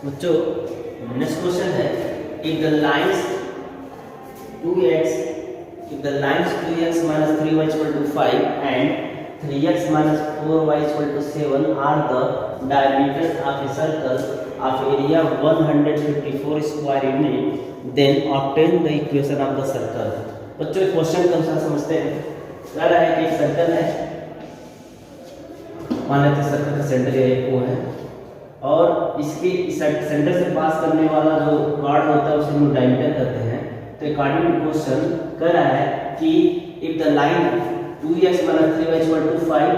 बच्चों next question है, if the lines 2x if the lines 2x minus 3y equal to 5 and 3x minus 4y equal to 7 are the diameters of a circle of area 154 square unit, then obtain the equation of the circle। बच्चों question कौन सा समझते हैं? कह रहा है कि एक सर्कल है, मान लेते हैं सर्कल का सेंटर एक वो है और इसके सेंटर से पास करने वाला जो कार्ड होता है उसे हम डायमीटर कहते हैं। तो अकॉर्डिंग टू क्वेश्चन कह रहा है कि if the line 2x minus 3y equal to 5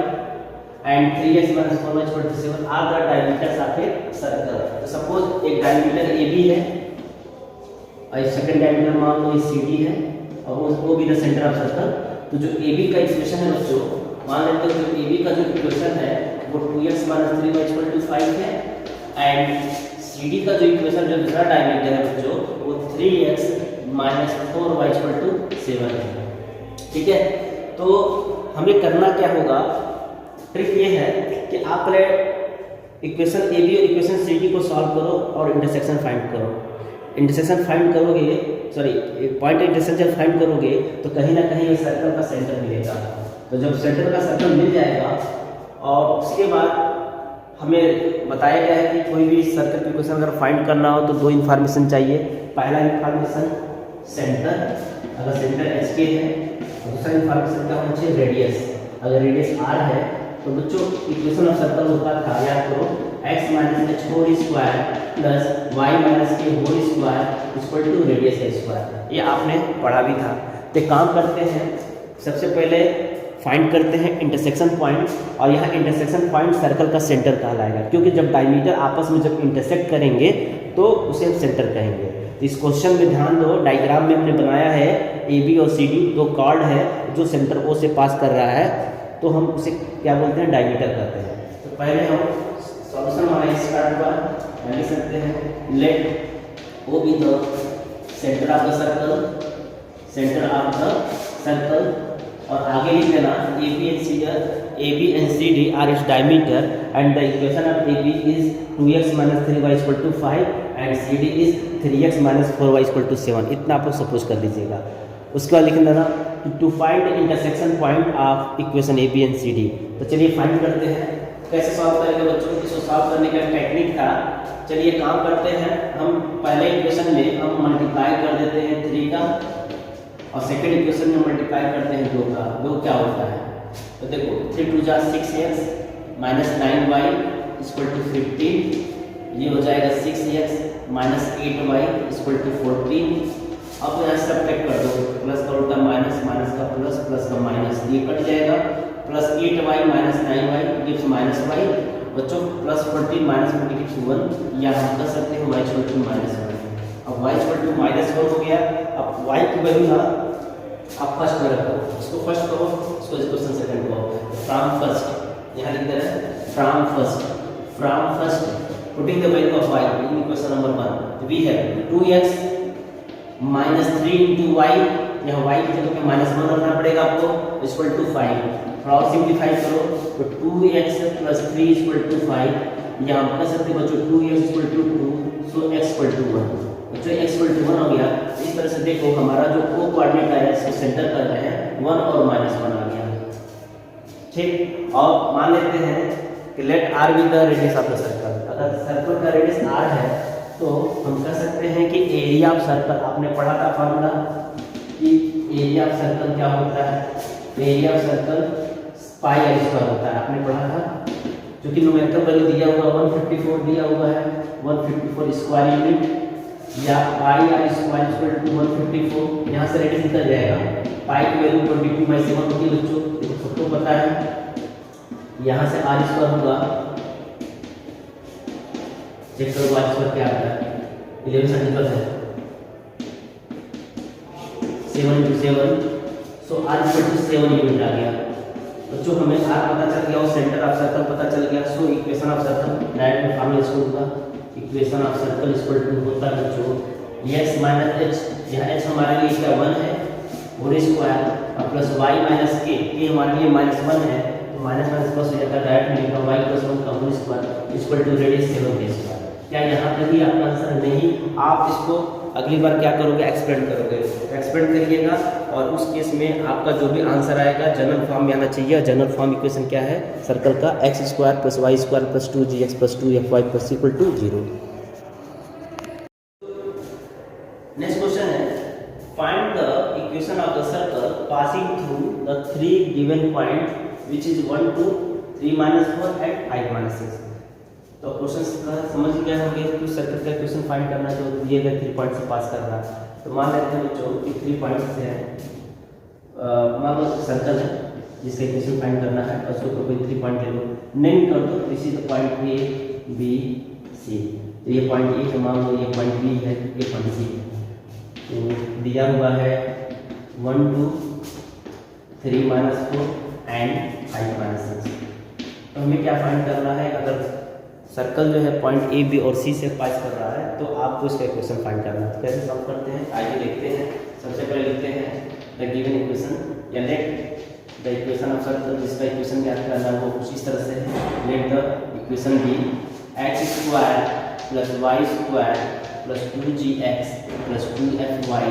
and 3x minus 4y equal to 7 are the diameters of a circle। तो सपोज एक डायमीटर AB है और सेकंड डायमीटर मान लो CD है और वो भी द सेंटर ऑफ सर्कल। तो जो AB का इक्वेशन है बच्चों, मान लेते हैं जो AB का जो इक्वेशन है वो 2x minus 3y equal to 5 है एंड CD का जो इक्वेशन जो दूसरा डायमीटर है बच्चों वो 3x minus 4y equal to 7 है। ठीक है, तो हमें करना क्या होगा, ट्रिक ये है कि आप पहले इक्वेशन AB और इक्वेशन CD को सॉल्व करो और इंटरसेक्शन फाइंड करो। इंटरसेक्शन फाइंड करोगे, सॉरी पॉइंट इंटरसेक्शन फाइंड करोगे तो कहीं ना कहीं ये सर्कल का सेंटर मिलेगा। तो जब सेंटर का सर्कल मिल जाएगा और उसके बाद हमें बताया गया है कि कोई भी सर्कल की इक्वेशन अगर फाइंड करना हो तो दो इन्फॉर्मेशन चाहिए। पहला इन्फॉर्मेशन सेंटर, अगर सेंटर एच के है, और दूसरा इन्फॉर्मेशन क्या होना चाहिए, रेडियस। अगर रेडियस आर है तो बच्चों इक्वेशन ऑफ सर्कल होता था, याद करो, x minus H whole square plus Y minus K whole square equal to radius A square. ये आपने पढ़ा भी था। तो काम करते हैं, सबसे पहले फाइंड करते हैं इंटरसेक्शन पॉइंट और यहाँ इंटरसेक्शन पॉइंट सर्कल का सेंटर कहलाएगा, क्योंकि जब डायमीटर आपस में जब इंटरसेक्ट करेंगे तो उसे हम सेंटर कहेंगे। तो इस क्वेश्चन में ध्यान दो, डायग्राम में हमने बनाया है AB और CD दो कार्ड है जो सेंटर O से पास कर रहा है, तो हम उसे क्या बोलते हैं, डायमीटर कहते हैं। तो पहले हम सॉल्यूशन हमारे इस कार्ड पर लिख सकते हैं, let O be the centre of the circle, centre of the circle, और आगे लिख देना AB and CD are its diameter and the equation of AB is 2x minus 3y equal to 5 and CD is 3x minus 4y equal to 7। इतना आप लोग suppose कर लीजिएगा। उसके बाद लिख देना to find intersection point of equation AB and CD। तो चलिए फाइंड करते हैं। कैसे सॉल्व करेंगे बच्चों, इसको सॉल्व करने का टेक्निक था। चलिए काम करते हैं, हम पहले इक्वेशन में हम मल्टीप्लाई कर देते हैं 3 का और सेकेंड इक्वेशन में मल्टीप्लाई करते हैं 2 का। 2 क्या होता है, तो देखो 3 2 जा 6x minus 9y equal to 15, ये हो जाएगा 6x minus 8y equal to 14। अब यहाँ सब्ट्रैक्ट कर दो, प्लस का उल्टा माइनस, माइनस का प्लस, प्लस का माइनस, ये कट जाएगा, plus 8y minus 9y gives minus y। बच्चों प्लस 14 माइनस 14 गिव्स 1, या हम कर सकते हैं y इक्वल टू माइनस 1। अब y इक्वल टू माइनस 1 हो गया। अब y की वैल्यू ना आप फर्स्ट में रखो, इसको फर्स्ट करो, इसको क्वेश्चन सेकंड करो। फ्रॉम फर्स्ट यहाँ लिख दे रहे हैं, from first putting the value of y in question number 1 we have 2x minus 3 into y, यहाँ y की जगह पे माइनस 1 रखना पड़ेगा आपको, इक्वल टू 5। और सिंप्लीफाई करो तो 2x प्लस 3 इक्वल टू 5, यहाँ हम कह सकते हैं बच्चों 2x equal to 2, so x equal to 1। बच्चों x इक्वल टू 1 हो गया। इस तरह से देखो हमारा जो को कोऑर्डिनेट है इसको सेंटर कर रहे हैं, 1 और माइनस 1 आ गया। ठीक, और मान लेते हैं कि let r be the radius of the circle. अगर सर्कल का रेडियस r है तो हम कह सकते हैं कि एरिया ऑफ सर्कल, आपने पढ़ा था फॉर्मूला कि एरिया ऑफ सर्कल क्या होता है, area of circle pi r square होता है, आपने पढ़ा था। क्योंकि न्यूमेरिकल वैल्यू दिया हुआ 154 दिया हुआ है, 154 स्क्वायर यूनिट या पाई आर स्क्वायर इक्वल टू 154, यहाँ से रेडियस निकल जाएगा। पाई की वैल्यू 22/7 होती है बच्चों, देखो सबको पता है। यहाँ से आर स्क्वायर होगा, चेक करो आर स्क्वायर क्या आता है, 11 सेंटीमीटर है, 7 into 7, so r equal to 7 unit आ गया। बच्चों हमें आर पता चल गया और सेंटर ऑफ सर्कल पता चल गया, so equation of circle direct में फॉर्मूला इसको होगा, equation of circle equal to होता है बच्चों x माइनस h, यहाँ h हमारे लिए इसका 1 है होल स्क्वायर और प्लस y माइनस k, ये हमारे लिए माइनस 1 है, तो माइनस माइनस प्लस हो जाता है, डायरेक्ट में लिखा y प्लस 1 का whole square equal to radius 7 के स्क्वायर। क्या यहाँ तक ही आपका आंसर नहीं? आप इसको अगली बार क्या करोगे, एक्सपेंड करोगे, एक्सपेंड करिएगा और उस केस में आपका जो भी आंसर आएगा जनरल फॉर्म में आना चाहिए। जनरल फॉर्म इक्वेशन क्या है सर्कल का? X square plus y square plus 2gx plus 2fy plus equal to 0। Next question है, find the equation of the circle passing through the 3 given point which is 1 2 3 -4 and 5 -6। तो question का समझ गए होंगे कि सर्कल का equation find करना जो दिए गए 3 पॉइंट से पास कर रहा है। तो मान लेते हैं बच्चों कि 3 पॉइंट से है, मान लो सर्कल है जिसका इक्वेशन फाइंड करना है और उसके ऊपर कोई 3 पॉइंट ले लो, नेम कर दो। इसी तो पॉइंट ए बी सी, तो ये पॉइंट ए का मान लो, ये पॉइंट बी है, ये पॉइंट सी है। तो दिया हुआ है 1 2 3 -4 एंड 5 -6। तो हमें क्या फाइंड करना है? अगर सर्कल जो है पॉइंट ए बी और सी से पास कर रहा है तो आपको इसका इक्वेशन फाइंड करना है। तो कैसे सॉल्व करते हैं आइए देखते हैं। सबसे पहले लिखते हैं द गिवन इक्वेशन या let the equation of circle, जिसका इक्वेशन ज्ञात करना है वो कुछ इस तरह से है। Let the equation be x square plus y square plus 2gx plus 2fy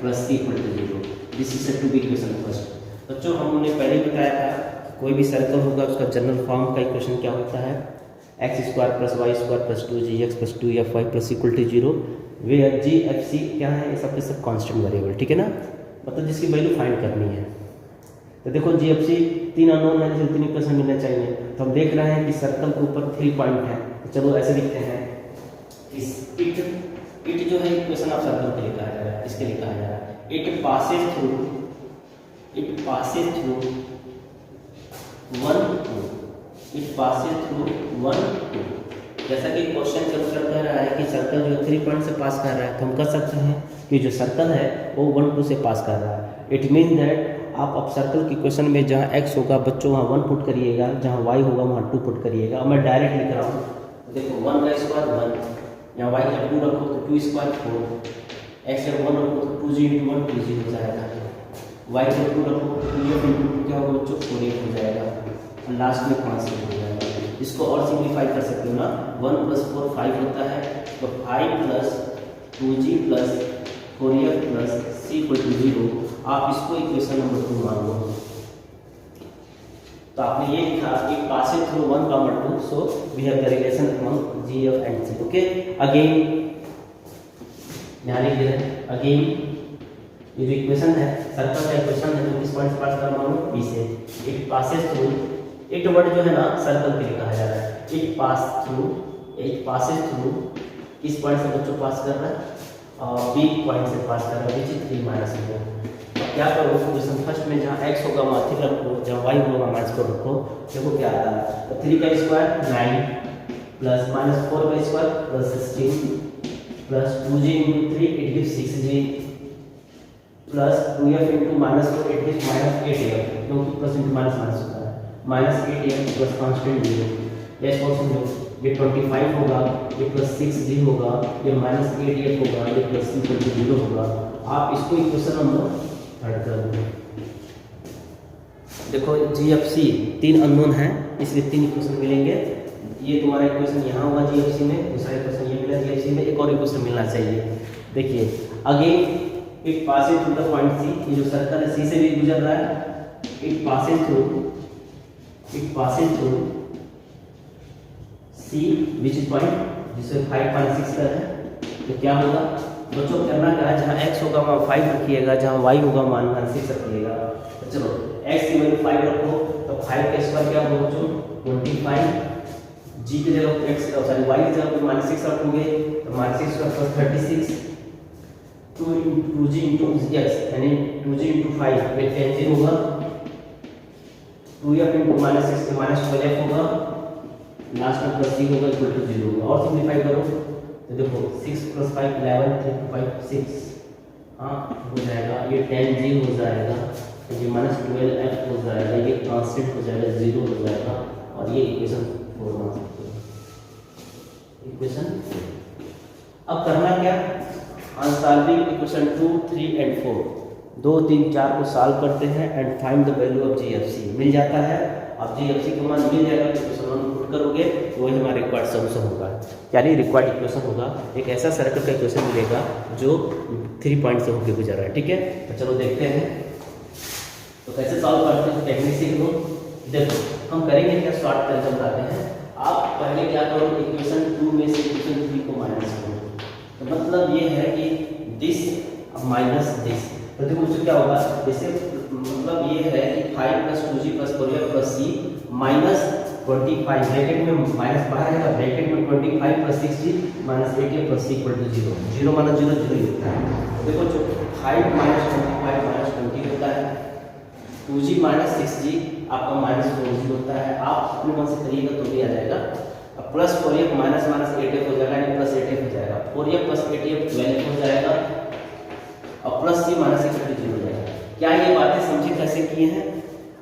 plus c equal to 0। This is to be equation first. बच्चों हमने पहले ही बताया था कोई भी सर्कल होगा उसका जनरल फॉर्म का इक्वेशन क्या होता है? X square plus y square plus 2gx plus 2fy plus equal to 0, वे जी एफ सी क्या है? ये सब के सब कॉन्स्टेंट वेरिएबल, ठीक है ना, मतलब जिसकी वैल्यू फाइंड करनी है। तो देखो जी एफ सी 3 अननोन है, जिसे 3 इक्वेशन मिलना चाहिए। तो हम देख रहे हैं कि सर्कल के ऊपर 3 पॉइंट है। तो चलो ऐसे लिखते हैं, इस इट जो है इक्वेशन ऑफ सर्कल के लिए कहा जा रहा है, इसके लिए कहा जा रहा है इट पासेज थ्रू 1 2। जैसा कि क्वेश्चन के उत्तर कह रहा है कि सर्कल जो 3 पॉइंट से पास कर रहा है, तो हम कह सकते हैं कि जो सर्कल है वो 1 2 से पास कर रहा है। इट मीन दैट आप अब सर्कल की क्वेश्चन में जहाँ x होगा बच्चों वहाँ 1 पुट करिएगा, जहाँ y होगा वहाँ 2 पुट करिएगा। मैं डायरेक्ट लिख रहा हूँ, देखो 1 का स्क्वायर 1, यहाँ y का 2 रखो तो 2 स्क्वायर 4, x का 1 रखो तो 2g × 1 2g हो जाएगा, y का 2 रखो तो 2f × 2 क्या होगा बच्चों 4f हो जाएगा, और लास्ट में 5 हो जाएगा। इसको और सिंप्लीफाई कर सकते हो ना, 1 + 4 5 होता है, तो 5 + 2g + 4f + c = 0। आप इसको इक्वेशन नंबर 2 मान लो। तो आपने ये लिखा कि passing through 1, 2, so we have the relation among g of and c। Okay, again यहाँ लिख दे रहे हैं, अगेन ये जो इक्वेशन है सर्कल का इक्वेशन है जो किस पॉइंट से पास कर रहा हूँ बी से। It passes through, it word जो है ना सर्कल के लिए कहा जा रहा है। इट पासेस थ्रू किस पॉइंट से बच्चों पास कर रहा है? बी पॉइंट से पास कर रहा है, विच इज 3 -4। अब क्या करो, क्वेश्चन फर्स्ट में जहाँ x होगा वहाँ 3 रखो, जहाँ y होगा -4 रखो। देखो क्या आता है, तो 3 का स्क्वायर 9 प्लस -4 का square plus 16 plus 2g × 3 it gives 6g plus 2f × -4 it gives -8f, क्योंकि प्लस × माइनस होता है, -8f प्लस कांस्टेंट 0। यस और समझो, ये 25 होगा, ये प्लस 6g होगा, ये -8f होगा, ये प्लस 0 होगा। आप इसको इक्वेशन नंबर 3 कर दो। देखो GFC 3 अननोन है, इसलिए 3 इक्वेशन मिलेंगे। ये तुम्हारा इक्वेशन यहाँ होगा GFC में, दूसरा इक्वेशन ये मिला GFC में, एक और इक्वेशन मिलना चाहिए। देखिए again it Passage through the point C, ये जो सर्कल है C से भी गुजर रहा है। It Passage through C which is point जिससे 5.6 का है। तो क्या होगा बच्चों, करना क्या है, जहाँ x होगा वहाँ 5 रखिएगा, जहाँ y होगा वहाँ 6 रखिएगा। तो चलो x की वैल्यू 5 रखो, तो 5 का स्क्वायर क्या होगा बच्चों 25, g की जगह x सॉरी y की जगह -6 रखोगे तो -6 + 36, 2g × x यानी 2g × 5 ये 10 होगा, 2f × -6 के -12f होगा, लास्ट में प्लस c होगा इक्वल टू 0 होगा। और सिंप्लीफाई करो तो देखो 6 + 5 11, 3 × 5 6, हाँ हो जाएगा, ये 10g हो जाएगा, ये -12f हो जाएगा, ये कांस्टेंट हो जाएगा 0 हो जाएगा, और ये इक्वेशन 4 मान सकते हो। इक्वेशन अब करना क्या, सॉल्विंग इक्वेशन 2, 3 एंड 4, 2, 3, 4 को सॉल्व करते हैं and find the value of GFC मिल जाता है। अब जी एफ सी का मान मिल जाएगा तो इक्वेशन 1 पुट करोगे तो वही हमारा रिक्वायर्ड सॉल्यूशन होगा, यानी रिक्वायर्ड इक्वेशन होगा। एक ऐसा सर्कल का इक्वेशन मिलेगा जो 3 पॉइंट से होकर गुजर रहा है, ठीक है। तो चलो देखते हैं तो कैसे सॉल्व करते हैं, टेक्निक सीख लो। देखो हम करेंगे क्या, शॉर्ट तरीका बताते हैं। आप पहले क्या करो, इक्वेशन 2 में से इक्वेशन 3 को माइनस करो, तो मतलब ये है कि दिस माइनस दिस, तो देखो उससे क्या होगा, जैसे मतलब ये है कि 5 + 2g + 4f + c minus 25 bracket में माइनस बाहर है, ब्रैकेट में 25 + 6g - 8f + c = 0, 0 माइनस 0 0 ही होता है। तो देखो जो 5 - 25 - 20 होता है, 2g - 6g आपका -4g होता है। आप अपने मन से करिएगा तो भी आ जाएगा। अब प्लस 4f माइनस 8f हो जाएगा, यानी प्लस 8f हो जाएगा, 4f + 8f 12f हो जाएगा, और प्लस c - 8 हो जाएगा। क्या ये बातें समझे कैसे किए हैं?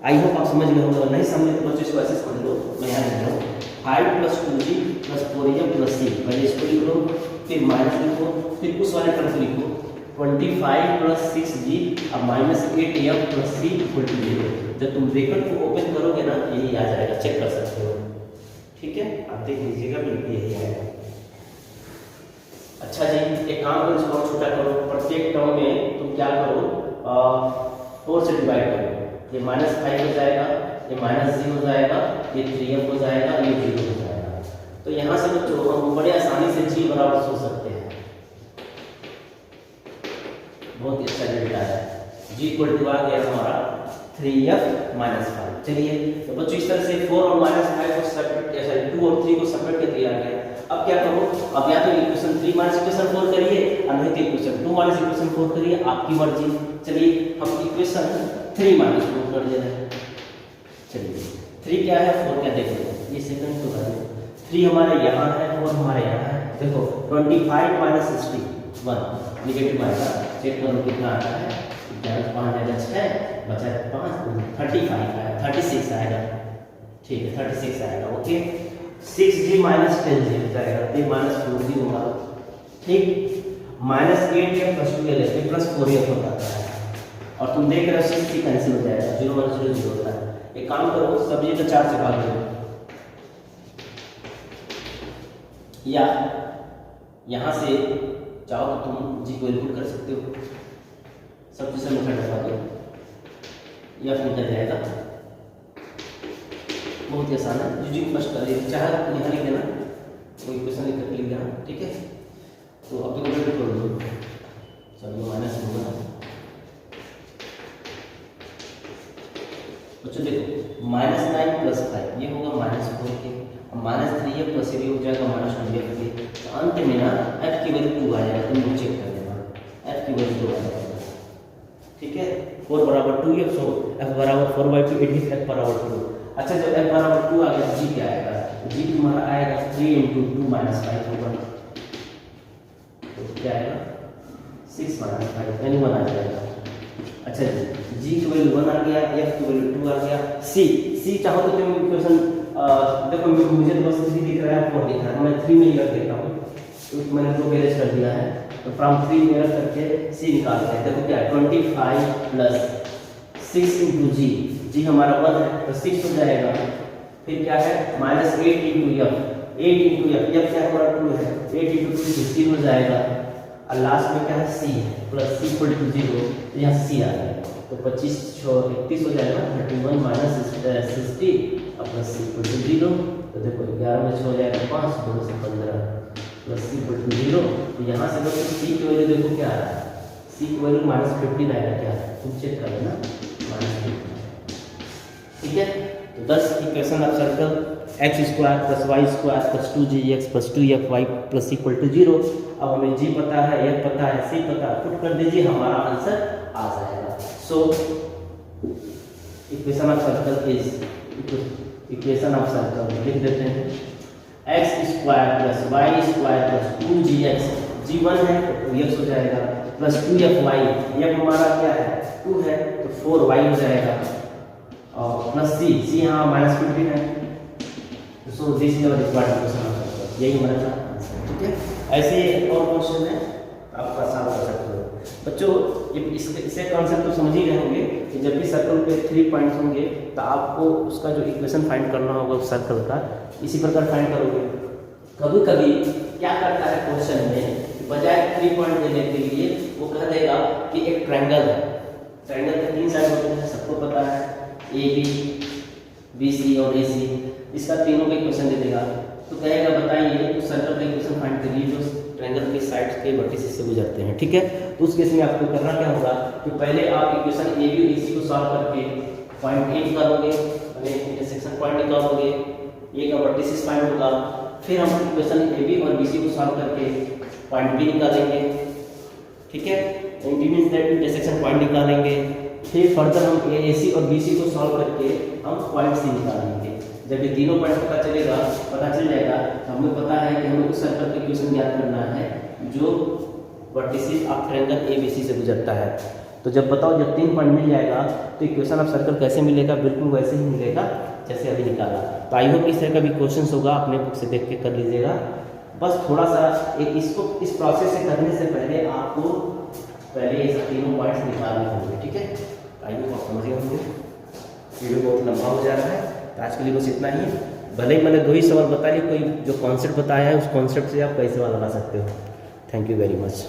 आई होप आप समझ गए होंगे, नहीं समझे तो बच्चों इसको ऐसे समझ लो, मैं यहाँ लिख रहा हूँ 5 + 2g + 4f + c, पहले इसको लिख लो, फिर माइनस लिखो, फिर उस वाले टर्म को लिखो 25 + 6g अब -8f + c = 0। जब तुम ब्रैकेट को ओपन करोगे ना यही आ जाएगा, चेक कर सकते हो, ठीक है। आप देख लीजिएगा बिल्कुल यही आएगा। अच्छा जी, एक काम करो, इसको छोटा करो, प्रत्येक टर्म में तुम क्या करो 4 से डिवाइड करो, ये -5 हो जाएगा, ये -g हो जाएगा, ये 3f हो जाएगा, ये 0 हो जाएगा। तो यहाँ से बच्चों हम बड़े आसानी से g बराबर सोच सकते हैं, बहुत ही अच्छा डेल्टा है, g = आ गया हमारा 3f - 5। चलिए तो बच्चों इस तरह से 4 और -5 को सेपरेट, सॉरी 2 और 3 को सेपरेट कर दिया गया। अब क्या करो, अब या तो इक्वेशन 3 - इक्वेशन 4 करिए, और नहीं तो इक्वेशन 2 - इक्वेशन 4 करिए, आपकी मर्जी। चलिए हम इक्वेशन 3 - 4 कर दे रहे हैं। चलिए 3 क्या है, 4 क्या, देखो ये सेकंड तो है, 3 हमारे यहाँ है, 4 हमारे यहाँ है। देखो 25 - 61 नेगेटिव आएगा, चेक करो कितना आता है, 5 आएगा 6 बचा 5 35 आएगा, 36 आएगा, ठीक है 36 आएगा, ओके। 6g - 10g हो जाएगा, ये -4g होगा, ठीक। -8f + 2f ये +4f होता है, और तुम देख रहे हो 6c कैंसिल हो जाएगा, 0 - 0 0 होता है। एक काम करो, सब्जी को 4 से भाग दो, या यहाँ से चाहो तो तुम जी को इनपुट कर सकते हो, सब चीज़ में घटा दो, या फिर निकल जाएगा, बहुत ही आसान है। जी फर्स्ट कर लीजिए, चाहे तो यहाँ लिख देना, कोई क्वेश्चन लिख कर लिख देना, ठीक है। तो अब तो कंप्लीट कर दो, चलो माइनस होगा बच्चों, देखो -9 + 5 ये होगा -4 के, -3f + ये हो जाएगा -2f के। तो अंत में ना f की वैल्यू 2 आ जाएगा, तुम लोग चेक कर लेना, f की वैल्यू 2 आ जाएगा, ठीक है। 4 = 2f, so f = 4/2, it is f = 2। अच्छा जब f = 2 आ गया, g क्या आएगा, g तुम्हारा आएगा 3 × 2 - 5 होगा, तो क्या आएगा 6 - 5 यानी 1 आ जाएगा। अच्छा जी की वैल्यू 1 आ गया, f की वैल्यू 2 आ गया, c चाहो तो तुम इक्वेशन देखो मुझे तो बस 3 दिख रहा है, 4 दिख रहा है, मैं 3 में ही रख देता हूँ, तो मैंने 2 बैलेंस कर दिया है, तो फ्रॉम 3 में रख करके c निकालते हैं। देखो क्या है 25 + 6 × g हमारा 1 है तो 6 हो जाएगा, फिर क्या है -8 × f, 8 × f क्या हमारा 2 है, 8 × 2 16 हो जाएगा, और लास्ट में क्या है c है, प्लस c = 0, तो यहाँ c आ जाएगा, तो 25 6 31 हो जाएगा, 31 - 60 और प्लस c = 0, तो देखो 11 में 6 हो जाएगा 5, 2 से 15 प्लस c = 0। तो यहाँ से देखो c की वैल्यू देखो क्या आ रहा है, c की वैल्यू -15 आएगा, क्या तुम चेक कर लेना, -15, ठीक है। तो 10 equation of circle x² + y² + 2gx + 2fy + c = 0। अब हमें g पता है, f पता है, c पता है, पुट कर दीजिए, हमारा आंसर आ जाएगा। सो equation of circle is, equation of circle लिख देते हैं x² + y² + 2gx, g1 है तो 2x हो जाएगा, + 2fy, f हमारा क्या है 2 है तो 4y हो जाएगा, और प्लस c यहाँ -15 है, so this is our required equation of circle, यही हमारा आंसर है, ठीक है। ऐसे और क्वेश्चन है आपका सॉल्व कर सकते हो बच्चों। इससे कॉन्सेप्ट तो समझ ही गए होंगे कि जब भी सर्कल पे 3 पॉइंट्स होंगे तो आपको उसका जो इक्वेशन फाइंड करना होगा उस सर्कल का, इसी प्रकार फाइंड करोगे। कभी कभी क्या करता है क्वेश्चन में, बजाय 3 पॉइंट देने के लिए वो कह देगा कि एक ट्रायंगल है, ट्रायंगल के 3 साइड होते हैं, सबको पता है, ए बी, बी सी और ए सी, इसका तीनों का इक्वेशन दे देगा। तो कहेगा बताइए उस सर्कल का इक्वेशन फाइंड करिए जो ट्रायंगल के साइड्स के वर्टिसेस से गुजरते हैं, ठीक है। तो उस केस में आपको करना क्या होगा कि पहले आप इक्वेशन ए बी और ए सी को सॉल्व करके पॉइंट ए निकालोगे, इंटरसेक्शन पॉइंट निकालोगे, ए का वर्टिसेस फाइंड होगा, फिर हम इक्वेशन ए बी और बी सी को सॉल्व करके पॉइंट बी निकालेंगे, ठीक है। मींस दैट इंटरसेक्शन पॉइंट निकालेंगे, फिर फर्दर हम ए सी और बी सी को सॉल्व करके हम पॉइंट सी निकालेंगे। जब ये तीनों पॉइंट पता चल जाएगा तो हमें पता है कि हमें उस सर्कल का इक्वेशन ज्ञात करना है जो vertices of triangle A B C से गुजरता है। तो जब बताओ जब 3 पॉइंट मिल जाएगा तो इक्वेशन ऑफ सर्कल कैसे मिलेगा, बिल्कुल वैसे ही मिलेगा जैसे अभी निकाला। तो आई होप इस तरह का भी क्वेश्चन होगा, अपने बुक से देख के कर लीजिएगा। बस थोड़ा सा इस प्रोसेस से करने से पहले आपको पहले ये तीनों पॉइंट्स निकालने होंगे, ठीक है। आई होप आप समझ गए होंगे। वीडियो बहुत लंबा हो जा रहा है, तो आज के लिए बस इतना ही। भले ही मैंने 2 ही सवाल बता लिए, कोई जो कॉन्सेप्ट बताया है उस कॉन्सेप्ट से आप कैसे वाला ला सकते हो। Thank you very much.